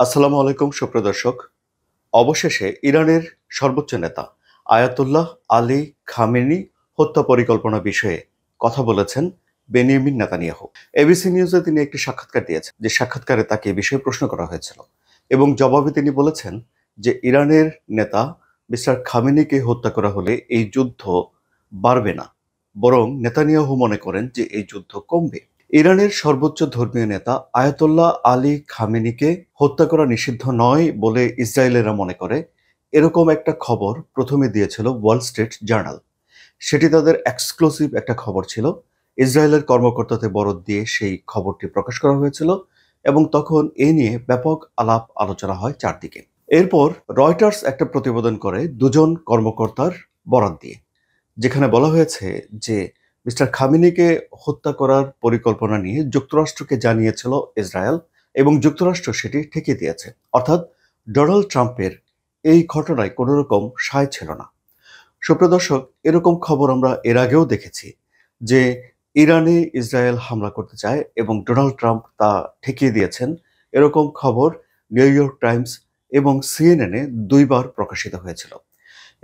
আসসালামু আলাইকুম সুপ্রিয় দর্শক। অবশেষে ইরানের সর্বোচ্চ নেতা আয়াতুল্লাহ আলী খামেনি হত্যা পরিকল্পনা বিষয়ে কথা বলেছেন বেনিয়ামিন নেতানিয়াহু। এবিসি নিউজে তিনি একটি সাক্ষাৎকার দিয়েছেন, যে সাক্ষাৎকারে তাকে এ বিষয়ে প্রশ্ন করা হয়েছিল এবং জবাবে তিনি বলেছেন যে ইরানের নেতা মিস্টার খামেনিকে হত্যা করা হলে এই যুদ্ধ বাড়বে না, বরং নেতানিয়াহু মনে করেন যে এই যুদ্ধ কমবে। ইরানের সর্বোচ্চ ধর্মীয় নেতা আয়াতুল্লাহ আলী খামেনিকে হত্যা করা নিষিদ্ধ নয় বলে ইসরায়েলেরা মনে করে, এরকম একটা খবর প্রথমে দিয়েছিল ওয়াল স্ট্রিট জার্নাল। সেটি তাদের এক্সক্লুসিভ একটা খবর ছিল। ইসরায়েলের কর্মকর্তাদের বরাত দিয়ে সেই খবরটি প্রকাশ করা হয়েছিল এবং তখন এ নিয়ে ব্যাপক আলাপ আলোচনা হয় চারদিকে। এরপর রয়টার্স একটা প্রতিবেদন করে দুজন কর্মকর্তার বরাত দিয়ে, যেখানে বলা হয়েছে যে মিস্টার খামেনিকে হত্যা করার পরিকল্পনা নিয়ে যুক্তরাষ্ট্রকে জানিয়েছিল ইসরায়েল এবং যুক্তরাষ্ট্র সেটি ঠেকিয়ে দিয়েছে। অর্থাৎ ডোনাল্ড ট্রাম্পের এই ঘটনায় কোনো রকম সায় ছিল না। সুপ্রিয় দর্শক, এরকম খবর আমরা এর আগেও দেখেছি যে ইরানে ইসরায়েল হামলা করতে চায় এবং ডোনাল্ড ট্রাম্প তা ঠেকিয়ে দিয়েছেন। এরকম খবর নিউ ইয়র্ক টাইমস এবং সিএনএনে দুইবার প্রকাশিত হয়েছিল।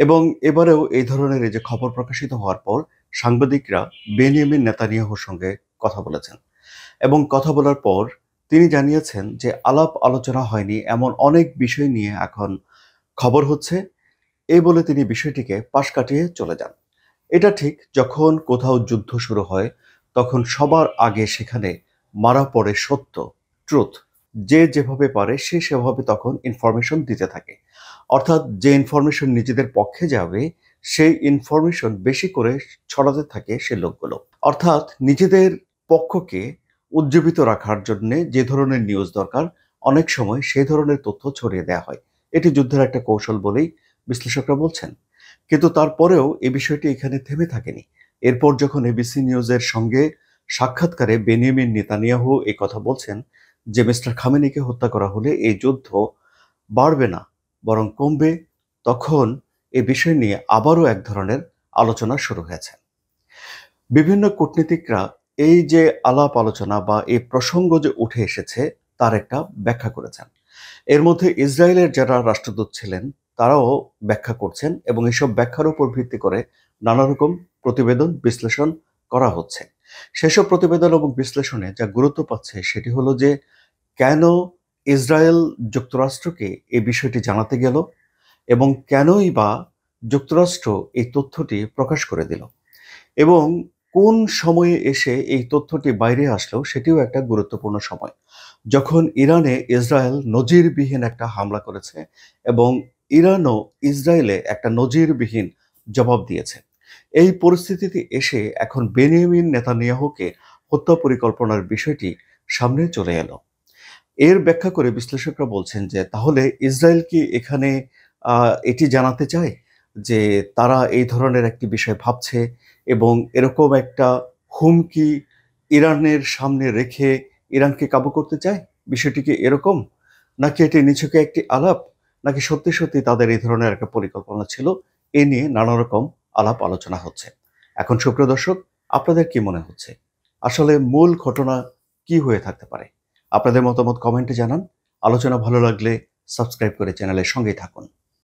এবং এবারেও এই ধরনের এই যে খবর প্রকাশিত হওয়ার পর সাংবাদিকরা বেনিয়ামিন নেতানিয়াহুর সঙ্গে কথা বলেছেন এবং কথা বলার পর তিনি জানিয়েছেন যে আলাপ আলোচনা হয়নি এমন অনেক বিষয় নিয়ে এখন খবর হচ্ছে, এই বলে তিনি বিষয়টিকে পাশ কাটিয়ে চলে যান। এটা ঠিক, যখন কোথাও যুদ্ধ শুরু হয় তখন সবার আগে সেখানে মারা পড়ে সত্য, ট্রুথ। যে যেভাবে পারে সে সেভাবে তখন ইনফরমেশন দিতে থাকে। অর্থাৎ যে ইনফরমেশন নিজেদের পক্ষে যাবে সেই ইনফরমেশন বেশি করে ছড়াতে থাকে সে লোকগুলো। অর্থাৎ নিজেদের পক্ষকে উজ্জীবিত রাখার জন্য যে ধরনের নিউজ দরকার অনেক সময় সেই ধরনের তথ্য ছড়িয়ে দেওয়া হয়। এটি যুদ্ধের একটা কৌশল বলেই বিশ্লেষকরা বলছেন। কিন্তু তারপরেও এই বিষয়টি এখানে থেমে থাকেনি। এরপর যখন এবিসি নিউজের সঙ্গে সাক্ষাৎকারে বেনিয়ামিন নেতানিয়াহু এই কথা বলছেন যে মিস্টার খামেনিকে হত্যা করা হলে এই যুদ্ধ বাড়বে না বরং কমবে, তখন এই বিষয় নিয়ে আবারও এক ধরনের আলোচনা শুরু হয়েছে। বিভিন্ন কূটনীতিকরা এই যে আলাপ আলোচনা বা এই প্রসঙ্গ যে উঠে এসেছে তার একটা ব্যাখ্যা করেছেন। এর মধ্যে ইসরায়েলের যারা রাষ্ট্রদূত ছিলেন তারাও ব্যাখ্যা করছেন এবং এসব ব্যাখ্যার উপর ভিত্তি করে নানা রকম প্রতিবেদন বিশ্লেষণ করা হচ্ছে। সেসব প্রতিবেদন এবং বিশ্লেষণে যা গুরুত্ব পাচ্ছে সেটি হলো যে কেন ইসরায়েল যুক্তরাষ্ট্রকে এই বিষয়টি জানাতে গেল এবং কেনই বা যুক্তরাষ্ট্র এই তথ্যটি প্রকাশ করে দিল এবং কোন সময়ে এসে এই তথ্যটি বাইরে আসলো সেটিও একটা গুরুত্বপূর্ণ সময়, যখন ইরানে ইসরায়েল নজিরবিহীন একটা হামলা করেছে এবং ইরানও ইসরায়েলে একটা নজিরবিহীন জবাব দিয়েছে। এই পরিস্থিতিতে এসে এখন বেনিয়ামিন নেতানিয়াহুকে হত্যা পরিকল্পনার বিষয়টি সামনে চলে এলো। এর ব্যাখ্যা করে বিশ্লেষকরা বলছেন যে তাহলে ইসরায়েল কি এখানে এটি জানাতে চায় যে তারা এই ধরনের একটি বিষয় ভাবছে এবং এরকম একটা হুমকি ইরানের সামনে রেখে ইরানকে কাবু করতে চায়? বিষয়টি কি এরকম, নাকি এটি নিছকে একটি আলাপ, নাকি সত্যি সত্যি তাদের এই ধরনের একটা পরিকল্পনা ছিল? এ নিয়ে নানা রকম আলাপ আলোচনা হচ্ছে। এখন সুপ্রিয় দর্শক, আপনাদের কি মনে হচ্ছে আসলে মূল ঘটনা কি হয়ে থাকতে পারে? আপনাদের মতামত কমেন্টে জানান। আলোচনা ভালো লাগলে সাবস্ক্রাইব করে চ্যানেলের সঙ্গেই থাকুন।